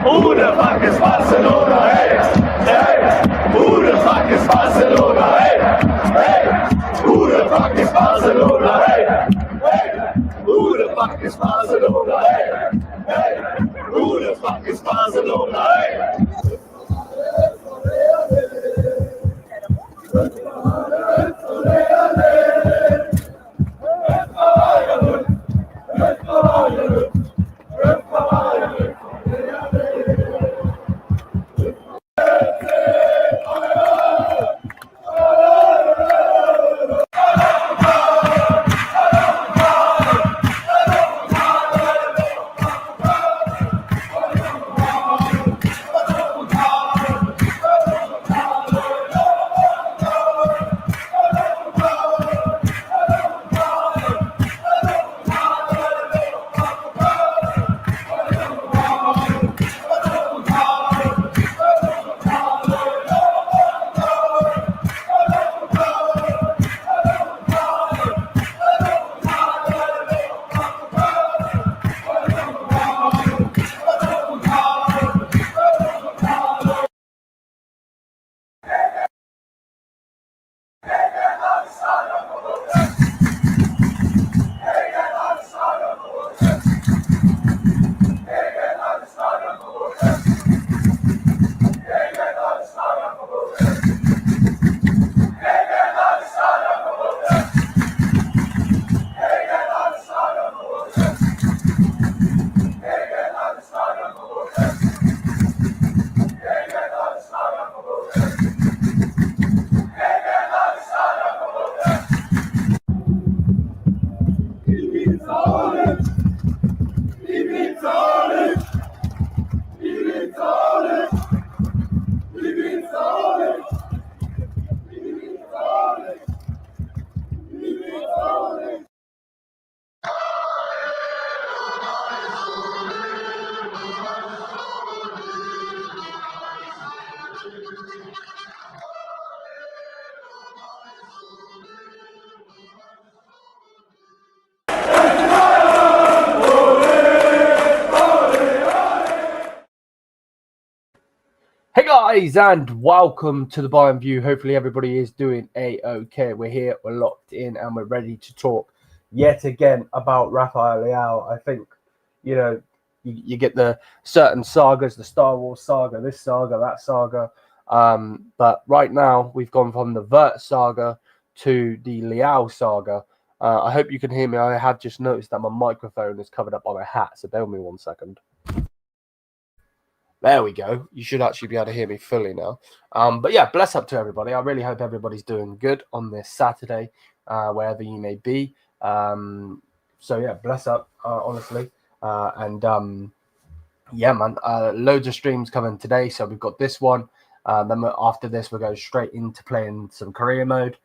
Who the fuck is Barcelona? Hey, hey. Who the fuck is Barcelona? Hey, hey. Who the fuck is Barcelona? Hey, hey. Who the fuck is Barcelona? Hey, hey. Who the fuck is Barcelona? Hey. guys, and welcome to the Bayern View. Hopefully everybody is doing a-okay. We're here, we're locked in, and we're ready to talk yet again about Rafael Leão. I think, you know, you get the certain sagas, the Star Wars saga, this saga, that saga. But right now, we've gone from the Vert saga to the Leão saga. I hope you can hear me. I have just noticed that my microphone is covered up by my hat, so bear with me 1 second. There we go. You should actually be able to hear me fully now. But yeah, bless up to everybody. I really hope everybody's doing good on this Saturday, wherever you may be. So yeah, bless up, honestly. Yeah, man, loads of streams coming today. So we've got this one. Then after this, we'll go straight into playing some career mode,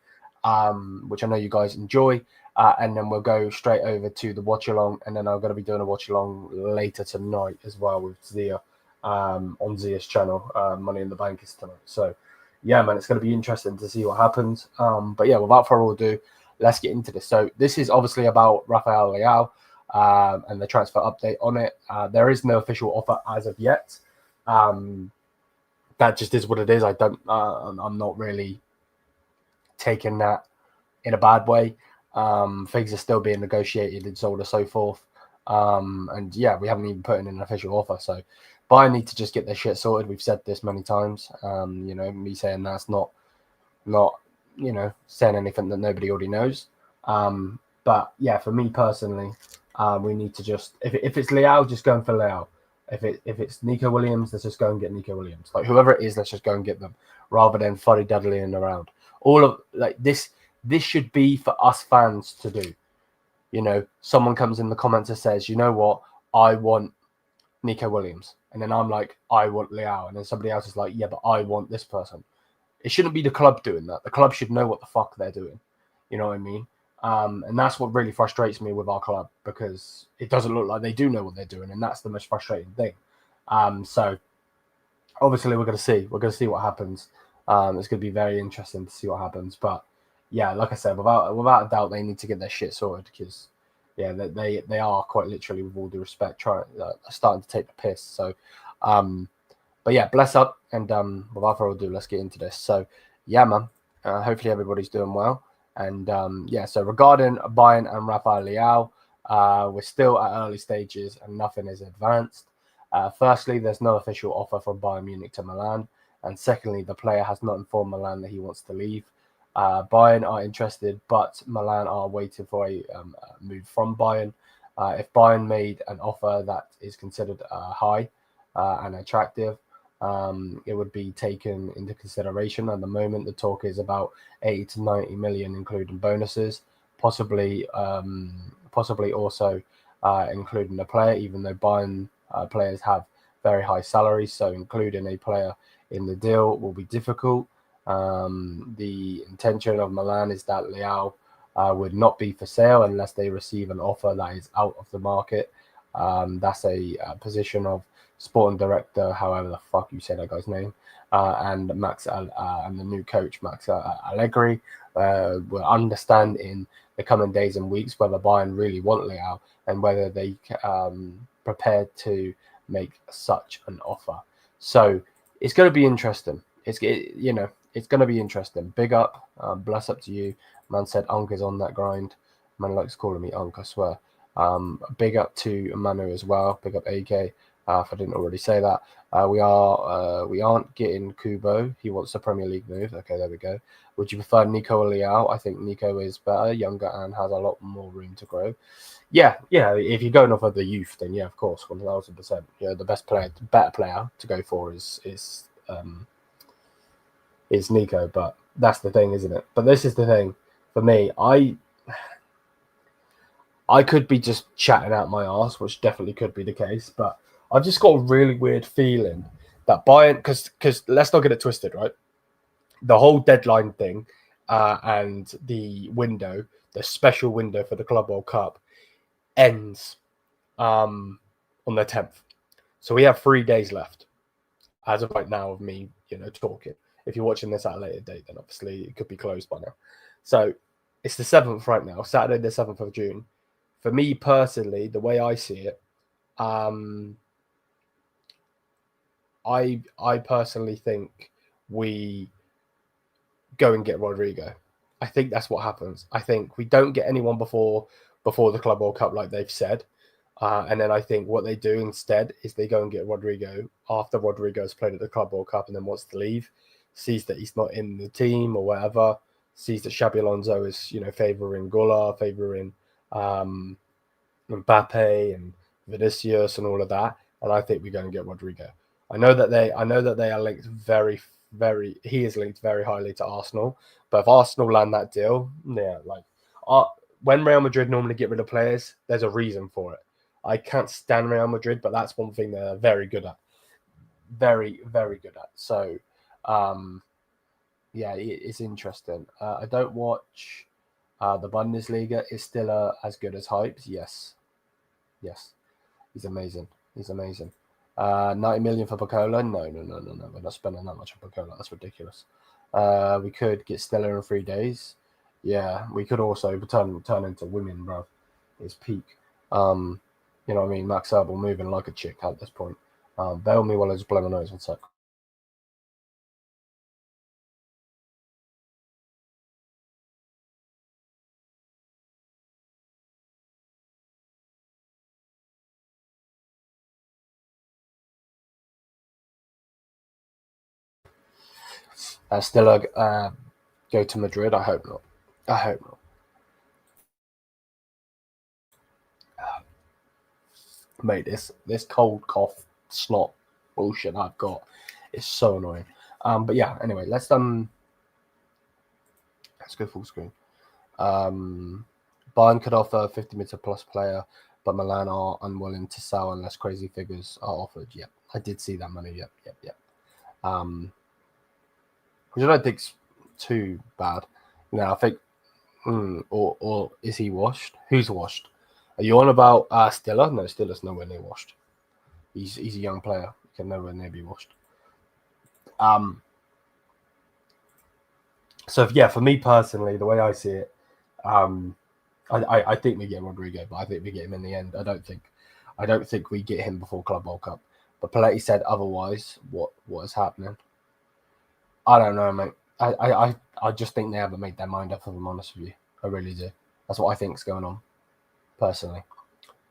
which I know you guys enjoy. And then we'll go straight over to the watch along. And then I'm going to be doing a watch along later tonight as well with Zia. On Zia's channel, Money in the Bank is tonight. So, yeah, man, it's going to be interesting to see what happens. But yeah, without further ado, let's get into this. So this is obviously about Rafael Leão and the transfer update on it. There is no official offer as of yet. That just is what it is. I'm not really taking that in a bad way. Things are still being negotiated and so on and so forth. And yeah, we haven't even put in an official offer. So Bayern need to just get their shit sorted. We've said this many times. You know, me saying that's not you know, saying anything that nobody already knows. But yeah, for me personally, we need to just if it's Leão, just going for Leão. If it's Nico Williams, let's just go and get Nico Williams. Like whoever it is, let's just go and get them rather than fuddy-dudleying around. All of like this should be for us fans to do. You know, someone comes in the comments and says, you know what, I want Nico Williams. And then I'm like, I want Leão. And then somebody else is like, yeah, but I want this person. It shouldn't be the club doing that. The club should know what the fuck they're doing. You know what I mean? And that's what really frustrates me with our club, because it doesn't look like they do know what they're doing. And that's the most frustrating thing. So obviously we're going to see. We're going to see what happens. It's going to be very interesting to see what happens. But yeah, like I said, without a doubt, they need to get their shit sorted, because yeah, they are quite literally, with all due respect, starting to take the piss. So, but yeah, bless up, and without further ado, let's get into this. So, yeah, man, hopefully everybody's doing well, and yeah. So regarding Bayern and Rafael Leão, we're still at early stages and nothing is advanced. Firstly, there's no official offer from Bayern Munich to Milan, and secondly, the player has not informed Milan that he wants to leave. Bayern are interested, but Milan are waiting for a move from Bayern. If Bayern made an offer that is considered high and attractive, it would be taken into consideration. At the moment, the talk is about 80 to 90 million, including bonuses, possibly also including the player, even though Bayern players have very high salaries. So including a player in the deal will be difficult. The intention of Milan is that Leão would not be for sale unless they receive an offer that is out of the market. That's a position of sporting director, however the fuck you say that guy's name, and and the new coach Max Allegri will understand in the coming days and weeks whether Bayern really want Leão and whether they prepared to make such an offer. So it's going to be interesting. It's going to be interesting. Big up, bless up to you. Man said Unk is on that grind. Man likes calling me Unk, I swear. Big up to Manu as well. Big up AK. If I didn't already say that. We aren't getting Kubo. He wants a Premier League move. Okay, there we go. Would you prefer Nico or Leão? I think Nico is better, younger, and has a lot more room to grow. Yeah. If you're going off of the youth, then yeah, of course, 1000%. Yeah, the better player to go for is Nico, but that's the thing, isn't it? But this is the thing for me. I could be just chatting out my arse, which definitely could be the case, but I've just got a really weird feeling that Bayern, because let's not get it twisted, right? The whole deadline thing and the window, the special window for the Club World Cup, ends on the 10th. So we have 3 days left as of right now of me, talking. If you're watching this at a later date, then obviously it could be closed by now. So it's the 7th right now, Saturday the 7th of June. For me personally, the way I see it, I personally think we go and get Rodrigo. I think that's what happens. I think we don't get anyone before the Club World Cup like they've said. And then I think what they do instead is they go and get Rodrigo after Rodrigo's played at the Club World Cup and then wants to leave, sees that he's not in the team or whatever, sees that Xabi Alonso is, favouring Gola, favouring Mbappe and Vinicius and all of that. And I think we go and get Rodrigo. I know that they are linked he is linked very highly to Arsenal. But if Arsenal land that deal, when Real Madrid normally get rid of players, there's a reason for it. I can't stand Real Madrid, but that's one thing they're very good at. Very, very good at. So, it's interesting. I don't watch the Bundesliga. Is still as good as hyped? Yes. He's amazing. 90 million for Bacola? No. We're not spending that much on Bacola. That's ridiculous. We could get Stella in 3 days. Yeah, we could also turn into women, bro. It's peak. You know what I mean? Max Herbal moving like a chick at this point. Bail me while I just blow my nose. One sec. Still go to Madrid? I hope not. Mate, this cold cough snot bullshit I've got is so annoying. But yeah, anyway, let's go full screen. Bayern could offer 50 meter plus player, but Milan are unwilling to sell unless crazy figures are offered. Yep, I did see that money. Yep. Which I don't think's too bad. I think, or is he washed? Who's washed? Are you on about Stiller? No, Stiller's nowhere near washed. He's a young player. He can nowhere near be washed. So yeah, for me personally, the way I see it, I think we get Rodrigo, but I think we get him in the end. I don't think we get him before Club World Cup. But Paletti said otherwise. What is happening? I don't know, mate. I just think they haven't made their mind up, if I'm honest with you. I really do. That's what I think's going on, personally.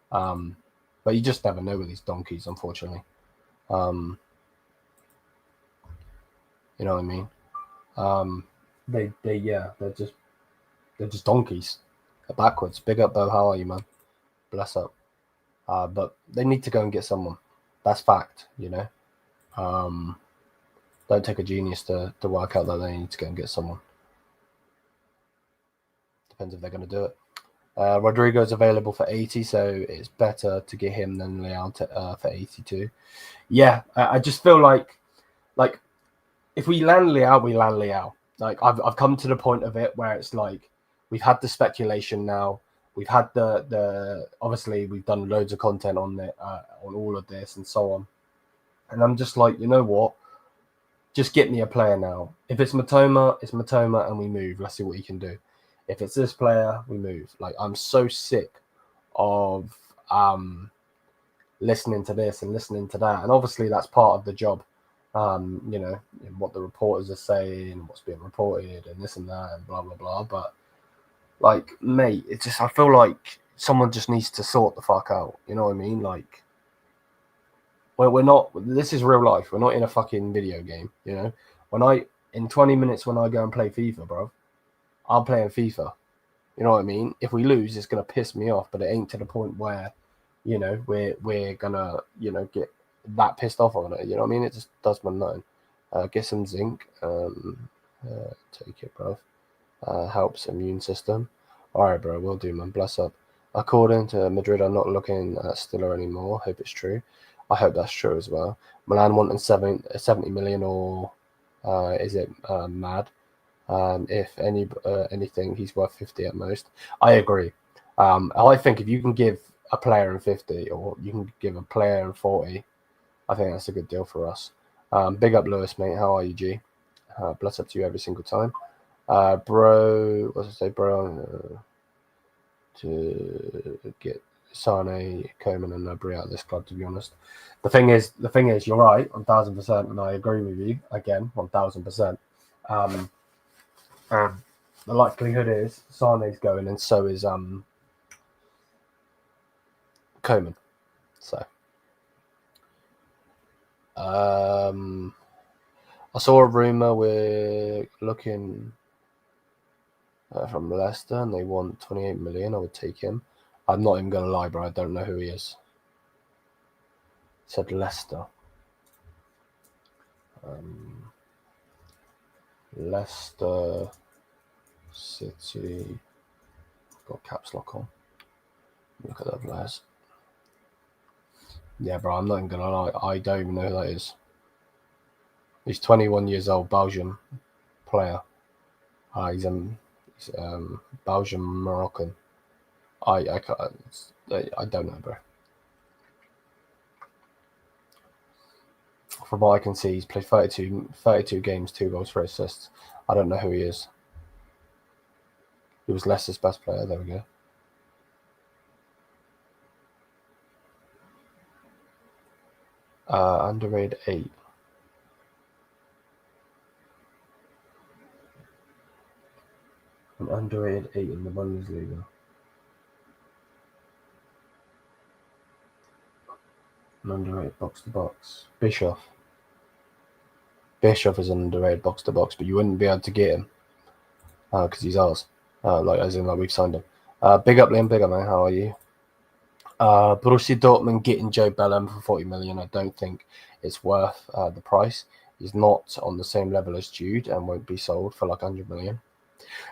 But you just never know with these donkeys, unfortunately. You know what I mean? They're just donkeys. They're backwards. Big up, Bo. How are you, man? Bless up. But they need to go and get someone. That's fact, Don't take a genius to work out that they need to go and get someone. Depends if they're going to do it. Rodrigo's available for 80, so it's better to get him than Leão for 82. Yeah, I just feel like if we land Leão, we land Leão. Like I've come to the point of it where it's like we've had the speculation now. We've had the obviously we've done loads of content on it, on all of this and so on. And I'm just like, you know what? Just get me a player now. If it's Matoma, it's Matoma, and we move. Let's see what he can do. If it's this player, we move. Like, I'm so sick of listening to this and listening to that. And obviously that's part of the job. What the reporters are saying, what's being reported and this and that and blah, blah, blah. But like, mate, it's just, I feel like someone just needs to sort the fuck out. You know what I mean? Like, we're not, this is real life. We're not in a fucking video game, in 20 minutes when I go and play FIFA, bro, I'm playing FIFA. You know what I mean? If we lose, it's going to piss me off, but it ain't to the point where, we're going to, get that pissed off on it. You know what I mean? It just does my nothing. Get some zinc. Take it, bro. Helps immune system. All right, bro, we'll do, man. Bless up. According to Madrid, I'm not looking at Stiller anymore. Hope it's true. I hope that's true as well. Milan wanting 70 million, or is it mad? If anything, he's worth 50 at most. I agree. I think if you can give a player in 50 or you can give a player in 40, I think that's a good deal for us. Big up, Lewis, mate. How are you, G? Bless up to you every single time. Bro, what's it say, bro? To get Sane, Coman, and Nobry out of this club. To be honest, the thing is, you're right, 1,000%, and I agree with you again, 1,000%. And the likelihood is Sane's going, and so is Coman. So, I saw a rumor we're looking from Leicester, and they want 28 million. I would take him. I'm not even going to lie, bro. I don't know who he is. It said Leicester. Leicester City. Got caps lock on. Look at that players. Yeah, bro. I'm not even going to lie. I don't even know who that is. He's 21 years old, Belgian player. He's Belgian Moroccan. I don't know, bro. From what I can see, he's played 32 games, 2 goals, 3 assists. I don't know who he is. He was Leicester's best player. There we go. Underrated 8. An underrated 8 in the Bundesliga. An underrated box to box. Bischoff. Bischoff is an underrated box to box, but you wouldn't be able to get him because he's ours. As in we've signed him. Big up, Liam. Big up, man. How are you? Borussia Dortmund getting Joe Bellingham for 40 million. I don't think it's worth the price. He's not on the same level as Jude and won't be sold for like 100 million.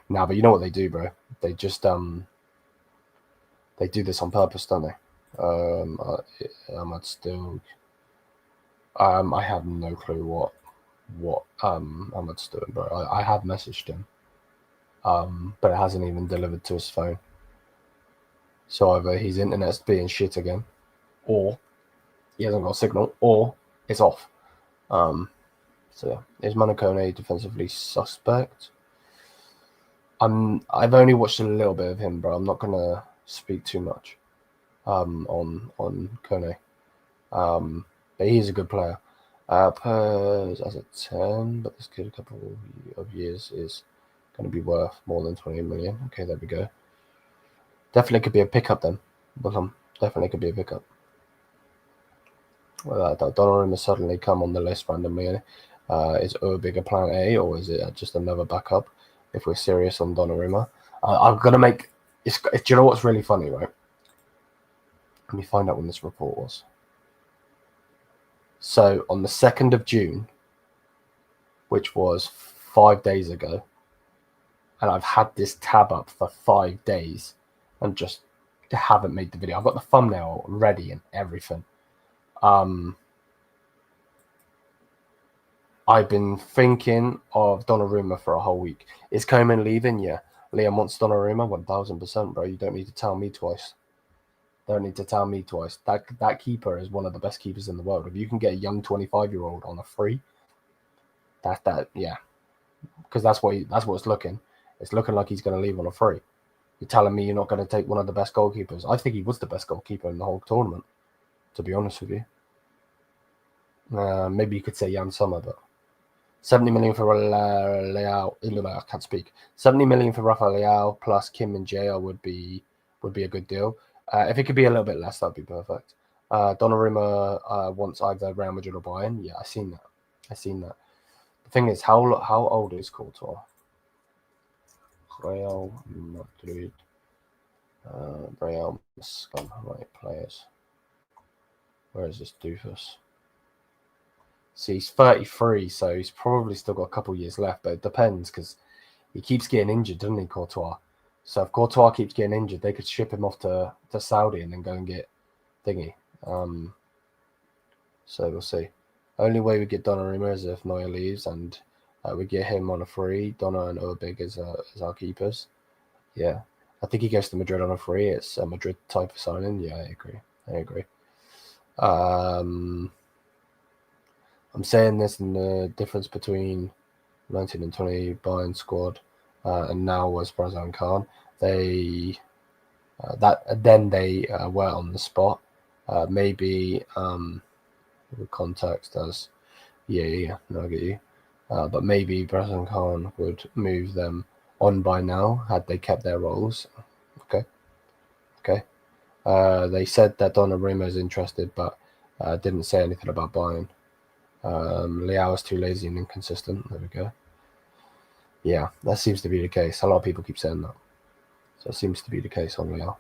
Now, but you know what they do, bro? They just they do this on purpose, don't they? I have no clue what Ahmad's doing, bro. I have messaged him, but it hasn't even delivered to his phone. So either his internet's being shit again, or he hasn't got a signal, or it's off. So yeah, is Manacone defensively suspect? I've only watched a little bit of him, bro. I'm not gonna speak too much on Kone. But he's a good player. Pers as a 10, but this kid a couple of years is going to be worth more than 20 million. Okay, there we go. Definitely could be a pickup then. Definitely could be a pickup. Well, Donnarumma has suddenly come on the list randomly. Is Urbig a plan A, or is it just another backup? If we're serious on Donnarumma, I'm gonna make. Do you know what's really funny, right? Let me find out when this report was. So on the 2nd of June, which was 5 days ago, and I've had this tab up for 5 days and just haven't made the video. I've got the thumbnail ready and everything. I've been thinking of Donnarumma for a whole week. Is Coman leaving? Yeah. Liam wants Donnarumma 1,000%, bro. You don't need to tell me twice. Don't need to tell me twice. That keeper is one of the best keepers in the world. If you can get a young 25-year-old on a free, yeah, because that's what it's looking. It's looking like he's going to leave on a free. You're telling me you're not going to take one of the best goalkeepers? I think he was the best goalkeeper in the whole tournament, to be honest with you. Maybe you could say Jan Sommer, but 70 million for Leão. I can't speak. 70 million for Rafael Leão plus Kim and Jair would be a good deal. If it could be a little bit less, that'd be perfect. Donnarumma wants either Real Madrid or Bayern. Yeah, I've seen that. The thing is, how old is Courtois? Real Madrid. Real Scum. Right, players. Where is this doofus? See, he's 33, so he's probably still got a couple of years left, but it depends because he keeps getting injured, doesn't he, Courtois? So if Courtois keeps getting injured, they could ship him off to Saudi and then go and get thingy. So we'll see. Only way we get Donnarumma is if Neuer leaves and we get him on a free. Donna and Urbig as our keepers. Yeah. I think he goes to Madrid on a free. It's a Madrid type of signing. Yeah, I agree. I'm saying this in the difference between 19 and 20 Bayern squad and now was Brazan Khan. They Then they were on the spot. Maybe the context as no, I get you. But maybe Brazil Khan would move them on by now had they kept their roles. Okay. They said that Donnarumma is interested, but didn't say anything about Bayern. Leão is too lazy and inconsistent. There we go. Yeah, that seems to be the case. A lot of people keep saying that. So it seems to be the case on Leão.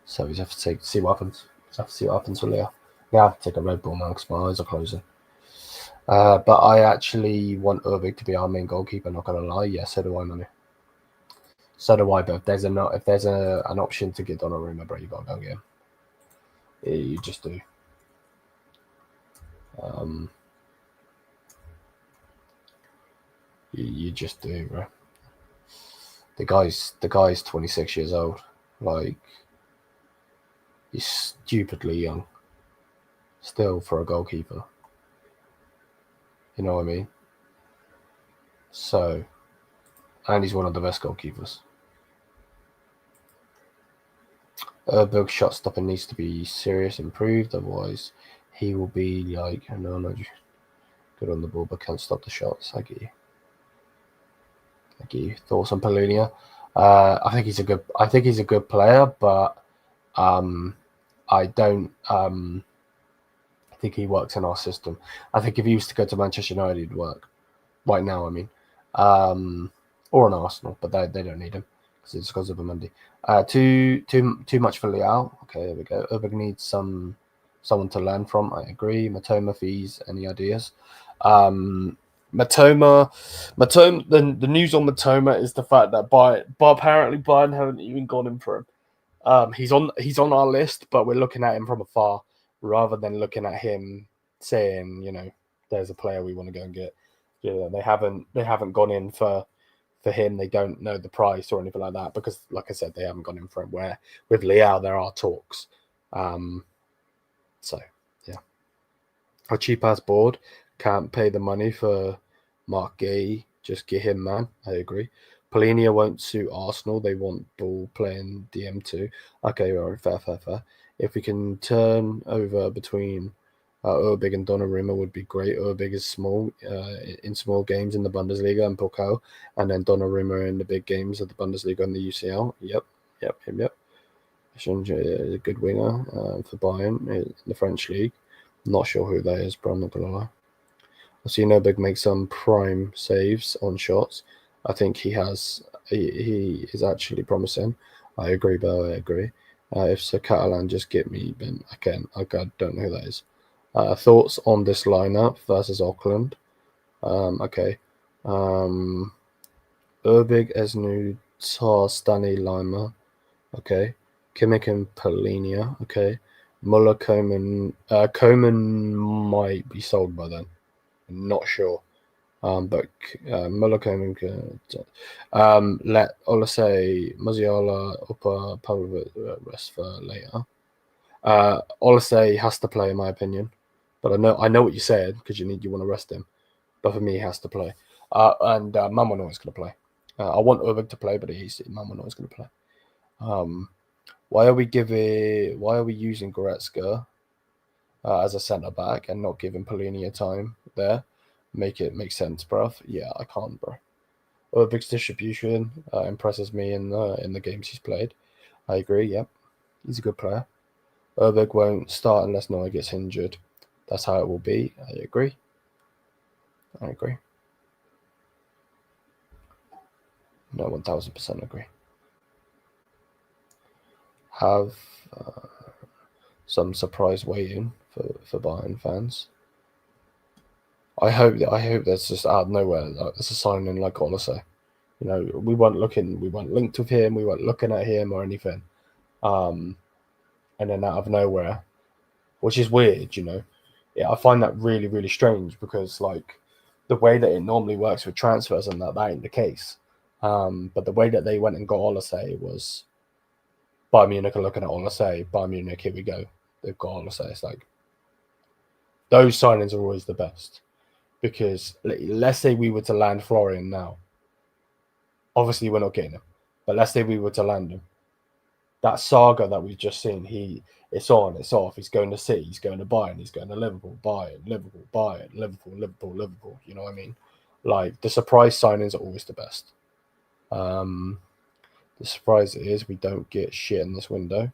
So we have to see what happens. Have to see what happens with Leão. Yeah, I have to take a Red Bull now because my eyes are closing. But I actually want Urbig to be our main goalkeeper. Not gonna lie, yeah, so do I, Manu. So do I. But if there's an option to get Donnarumma, bro, you gotta go get him. Yeah, you just do. You just do, bro. The guy's 26 years old. Like, he's stupidly young. Still for a goalkeeper. You know what I mean? So, and he's one of the best goalkeepers. Urbig's shot stopping needs to be serious improved, otherwise he will be like, no, good on the ball but can't stop the shots. I get you. Thoughts on Palunia? I think he's a good player, but I don't think he works in our system. I think if he was to go to Manchester United, he'd work. Right now, I mean. Or an Arsenal, but they don't need him because it's because of a Monday. Too much for Leão. Okay, there we go. Urbig needs someone to learn from. I agree. Matoma fees. Any ideas? Matoma. The news on Matoma is the fact that apparently Bayern haven't even gone in for him. He's on our list, but we're looking at him from afar rather than looking at him saying, there's a player we want to go and get. They haven't gone in for him. They don't know the price or anything like that because, like I said, they haven't gone in for him. Where with Leão there are talks. So yeah, a cheap ass board can't pay the money for Mark Gay. Just get him, man. I agree. Polinia won't suit Arsenal. They want ball playing DM2. Okay, all right, fair. If we can turn over between Urbig and Donnarumma would be great. Urbig is small in small games in the Bundesliga and Pokal, and then Donnarumma in the big games of the Bundesliga and the UCL. Yep. Is a good winger for Bayern in the French league. Not sure who that is, but I'm not gonna lie. I've seen Urbig make some prime saves on shots. I think he is actually promising. I agree, Bo. I agree. If Sir Catalan just get me, then I don't know who that is. Thoughts on this lineup versus Auckland? Okay. Urbig, Esnu, Tar, Stanley, Lima. Okay. Kimmich and Polinia. Okay. Muller, Coman. Coman might be sold by then. I'm not sure. But Muller, Coman. Let Olasey, Musiala, Upper, Pavlovic rest for later. Olasey has to play, in my opinion. But I know what you said because you want to rest him. But for me, he has to play. And Mamano is going to play. I want Urbig to play, but Mamano is going to play. Why are we using Goretzka as a centre back and not giving Polinia time there? Make sense, bruv. Yeah, I can't, bro. Urbig's distribution impresses me in the games he's played. I agree. Yep, he's a good player. Urbig won't start unless Neuer gets injured. That's how it will be. I agree. No, 1000% agree. Have some surprise waiting for Bayern fans. I hope that's just out of nowhere. It's a signing like Olasey. We weren't linked with him. We weren't looking at him or anything. And then out of nowhere, which is weird, Yeah, I find that really, really strange because the way that it normally works with transfers and that ain't the case. But the way that they went and got Olasey was Bayern Munich are looking at Olasey. Bayern Munich, here we go. They've got Olasey. It's those signings are always the best because let's say we were to land Florian now. Obviously, we're not getting him. But let's say we were to land him. That saga that we've just seen, it's on, it's off. He's going to City, he's going to Bayern, he's going to Liverpool, Bayern, Liverpool, Bayern, Liverpool, Liverpool, Liverpool. You know what I mean? Like, the surprise signings are always the best. The surprise is we don't get shit in this window.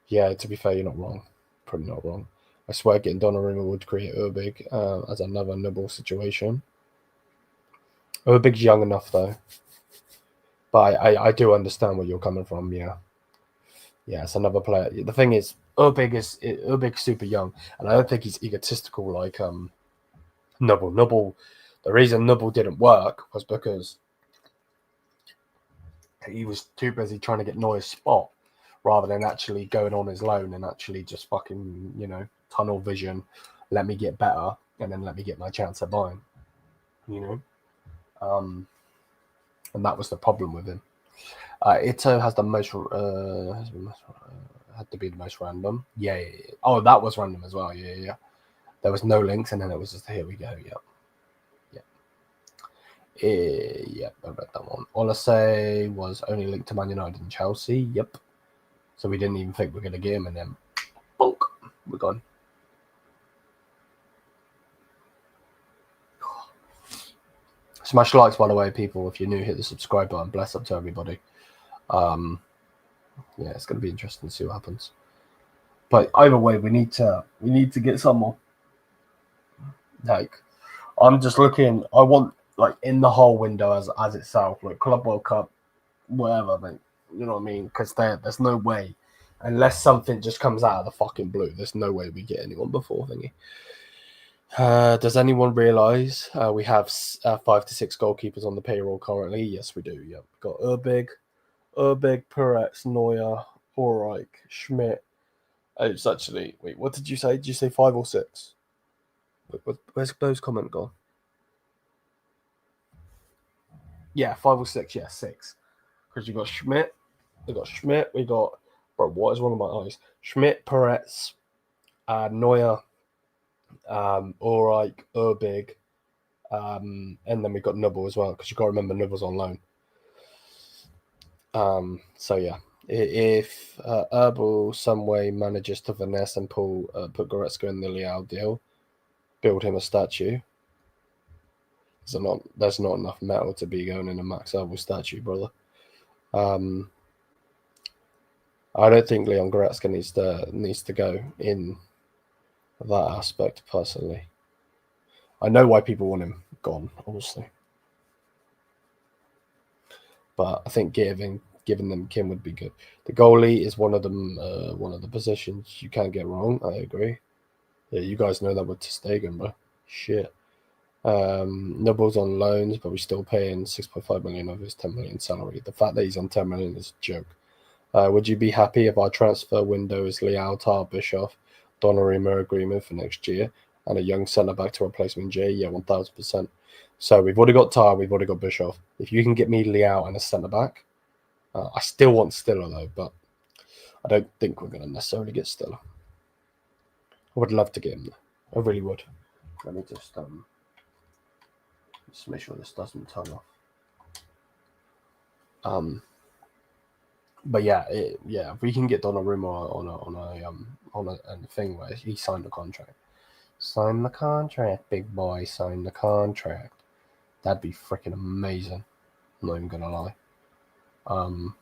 Yeah, to be fair, you're not wrong. Probably not wrong. I swear getting Donnarumma would create Urbig as another nibble situation. Urbig's young enough, though. But I do understand where you're coming from, yeah. Yeah, it's another player. The thing is, Urbig's super young, and I don't think he's egotistical like Nubble. Nubble, the reason Nubble didn't work was because he was too busy trying to get Neuer's spot rather than actually going on his loan and actually just fucking, tunnel vision, let me get better, and then let me get my chance at Bayern, and that was the problem with him. Ito has the most, had to be the most random. Yeah. Oh, that was random as well. Yeah. There was no links, and then it was just, here we go, Yep, I read that one. Olise was only linked to Man United and Chelsea. Yep. So we didn't even think we were going to get him, and then bonk, we're gone. Smash likes, by the way, people. If you're new, hit the subscribe button. Bless up to everybody. Yeah, it's going to be interesting to see what happens. But either way, we need to get someone. Like, I'm just looking. I want, like, in the whole window as itself, like Club World Cup, whatever, mate. You know what I mean? Because there's no way, unless something just comes out of the fucking blue, there's no way we get anyone before thingy. Does anyone realise we have 5 to 6 goalkeepers on the payroll currently? Yes, we do. Yep, we've got Urbig, Peretz, Neuer, Ulreich, Schmidt. It's actually, wait, what did you say? Did you say 5 or 6? Where's Bo's comment gone? Yeah, 5 or 6. Yeah, 6. Because you got Schmidt. We got, bro, what is wrong with my eyes? Schmidt, Peretz, Neuer, Ulreich, Urbig, and then we got Nubble as well, because you got to remember Nubble's on loan. So yeah, if Herbal some way manages to finesse and put Goretzka in the Leão deal, build him a statue. There's not enough metal to be going in a Max Herbal statue, brother. I don't think Leon Goretzka needs to go in that aspect personally. I know why people want him gone, obviously, but I think giving them Kim would be good. The goalie is one of the positions you can't get wrong. I agree. Yeah, you guys know that with ter Stegen, bro. Shit. Nubble's on loans, but we're still paying 6.5 million of his 10 million salary. The fact that he's on 10 million is a joke. Would you be happy if our transfer window is Leão, Tar, Bischoff, Donnarumma agreement for next year, and a young centre back to replace Jay? Yeah, 1000%. So we've already got Tar, we've already got Bischoff. If you can get me Leão and a centre back, I still want Stiller though, but I don't think we're going to necessarily get Stiller. I would love to get him there. I really would. Let me just make sure this doesn't turn off. But yeah, if we can get Donnarumma on a thing where he signed the contract. Sign the contract, big boy, sign the contract. That'd be freaking amazing. I'm not even gonna lie. No.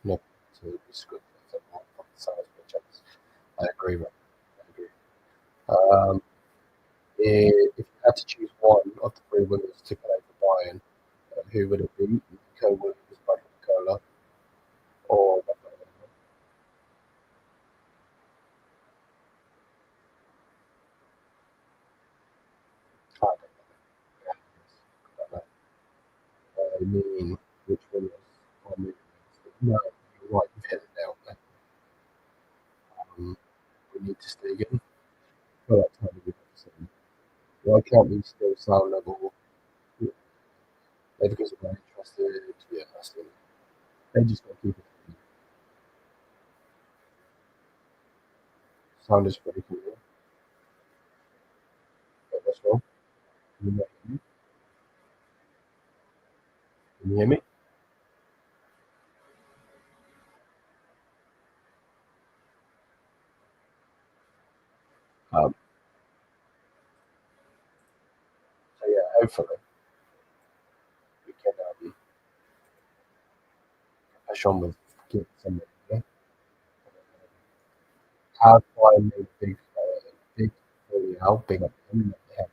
No, I agree, man. If you had to choose one of the 3 winners to play for Bayern, who would it be? Nico Williams, Cola, or I mean, which one was? No, you're right. You've hit it now. We need to stay again. Why can't we still sound level? Maybe because we're not interested. Yeah, that's it. They just got to keep it. Sound is pretty clear. What's wrong? Can you hear me? Can you hear me? So yeah, hopefully we can push on with getting something. Yeah? How do I make big how big up him? Yeah,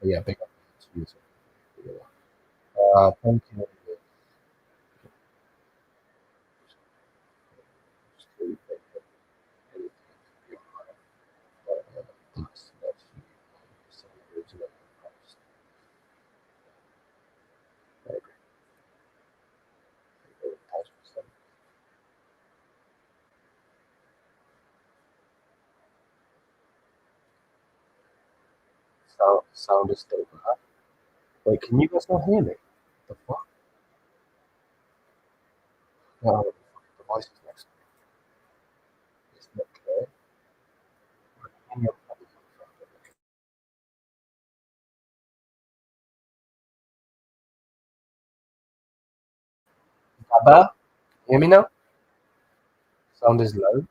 yeah, big up to you. Thank you. Sound is still bad. Wait, can you guys not hear me? The fuck? No, the device is next to me. It's not clear. Can you better? Hear me now? Sound is low.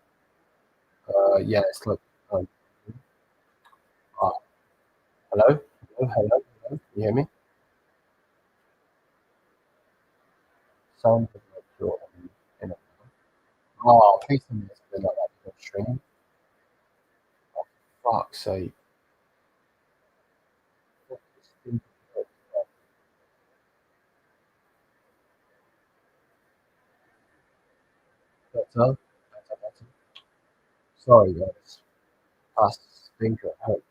Yeah, it's like. Um, uh, hello? Hello? Can you hear me? Sound is like you're in a. Oh, please tell me it's been like that for stream. Oh, fuck's sake. Better? Better. Sorry, guys. Past stinker at home.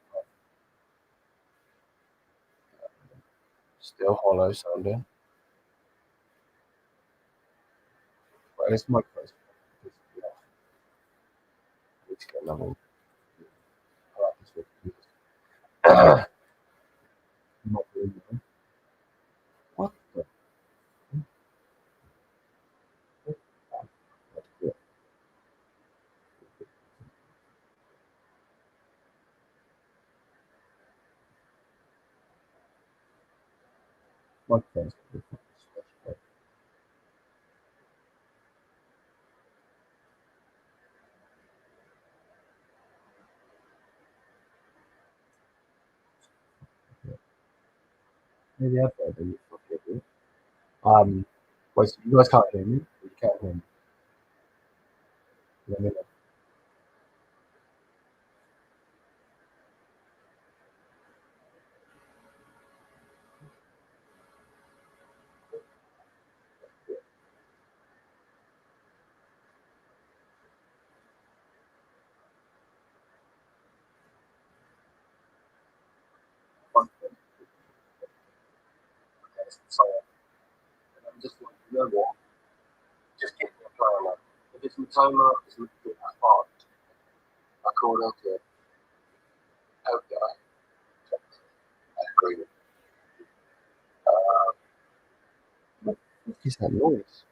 Still hollow sounding. But it's my first. Need to get another one. Not really. What the? My first. Maybe I've heard you fucking do. Wait, so you guys can't hear me? You can't hear me. Let me know. I'm just like, you know what? Just get me a player like. If it's Matoma, it's Midfield hard. I call it okay. I agree with what is that noise?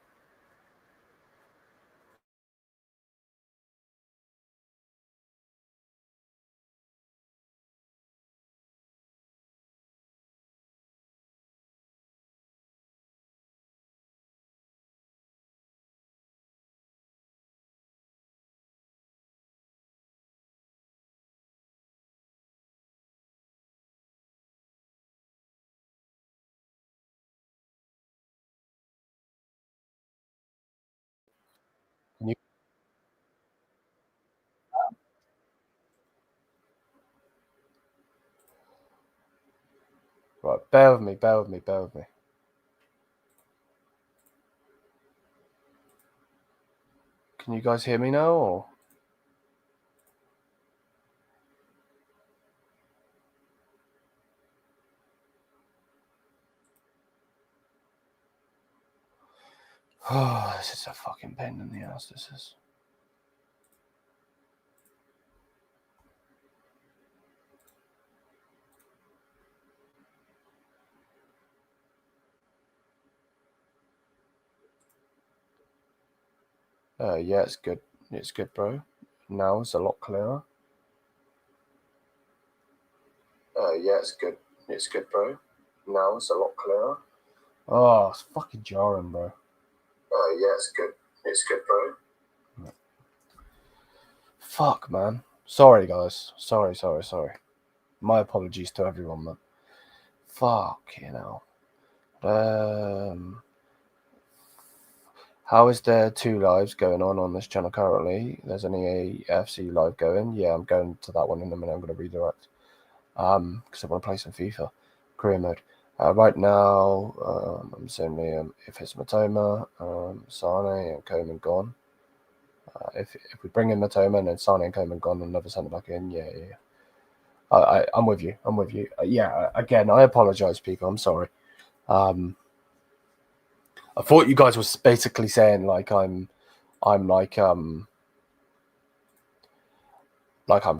Can you right, bear with me, bear with me, bear with me. Can you guys hear me now or oh, this is a fucking pain in the ass, this is. Yeah, it's good. It's good, bro. Now it's a lot clearer. Yeah, it's good. It's good, bro. Now it's a lot clearer. Oh, it's fucking jarring, bro. Yeah, it's good. It's good, bro. Fuck, man. Sorry, guys. Sorry. My apologies to everyone, man. Fuck, you know. How is there 2 lives going on this channel currently? There's only a FC live going. Yeah, I'm going to that one in a minute. I'm going to redirect. Because I want to play some FIFA career mode. Right now, I'm saying if it's Matoma, Sane and Coman gone. If we bring in Matoma and then Sane and Coman gone and another centre back in, yeah. I'm with you. Yeah, again, I apologise, people. I'm sorry. I thought you guys was basically saying like I'm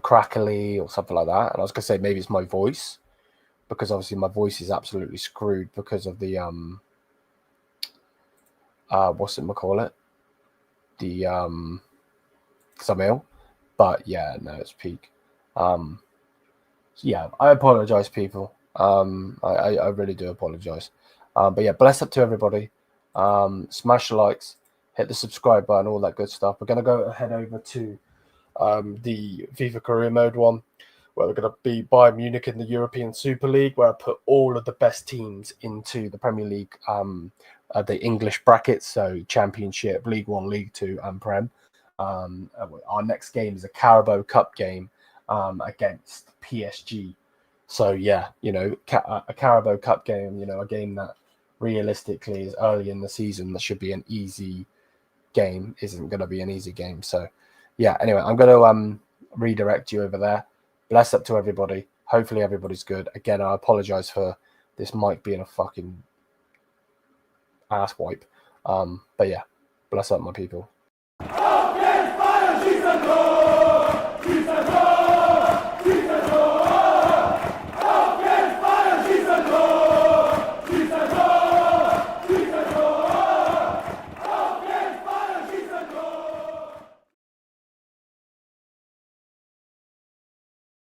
crackly or something like that, and I was gonna say maybe it's my voice, because obviously my voice is absolutely screwed because of the some ill. But yeah, no, it's peak. Yeah, I apologize, people. I really do apologize. But yeah, bless up to everybody. Smash the likes, hit the subscribe button, all that good stuff. We're gonna go head over to the FIFA career mode one, where we're going to be Bayern Munich in the European Super League, where I put all of the best teams into the Premier League, the English brackets, so Championship, League 1, League 2, and Prem. Our next game is a Carabao Cup game against PSG. So yeah, you know, a Carabao Cup game, you know, a game that realistically is early in the season, that should be an easy game, isn't going to be an easy game. So yeah, anyway, I'm going to redirect you over there. Bless up to everybody. Hopefully everybody's good. Again, I apologize for this mic being a fucking ass wipe. But yeah, bless up, my people.